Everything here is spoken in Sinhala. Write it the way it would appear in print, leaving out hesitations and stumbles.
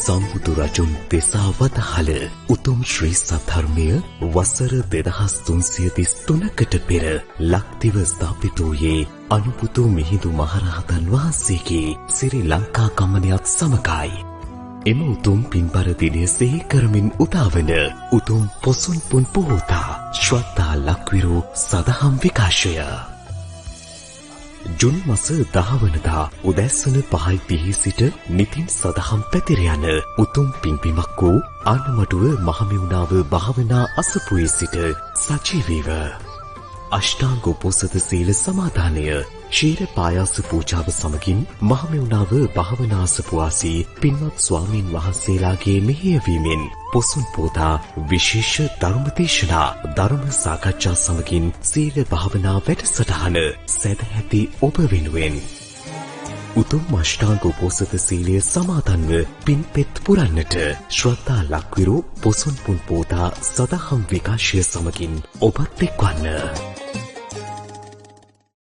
සම්බුදු රජුන් දෙසා වදාළ උතුම් ශ්‍රී සද්ධර්මය වසර 2333කට පෙර ලක්දිව ස්ථාපිත වූයේ අනුබුදු මිහිඳු මහරහතන් වහන්සේගේ ශ්‍රී ලංකා ගමනයත් සමගයි. එම උතුම් පින්බර දිනය සිහි කරමින් උදාවන උතුම් පොසොන් පුන් පොහෝතා ශ්‍රද්ධා ලක්විරු සදහම් විකාශය ජුන් මාස 10 වනදා උදැසන 5:30 සිට නිතින් සදහම් පැතිර යන උතුම් පින්බිමක් වූ ආනමඩුව මහමෙවුනාව භාවනා අසපුවේ සිට සජීවීව අෂ්ටාංග උපෝසත සීල සමාදානය ශීර පායාස පූජාව සමගින් මහමෙවුනාව භාවනා අසපුවාසී පින්වත් ස්වාමීන් වහන්සේලාගේ මෙහෙයවීමෙන් පොසොන් පෝතා විශේෂ ධර්ම දේශනා ධර්ම සාකච්ඡා සමගින් සීල භාවනා වැඩසටහන සැදැහැති ඔබ වෙනුවෙන් උතුම් අෂ්ටාංග උපෝසත සීලය සමාදන්ව පින්පෙත් පුරන්නට ශ්‍රද්ධා ලක්විරු පොසොන් පුන් පෝතා සදහම් විකාශය සමගින් ඔබත් එක්වන්න.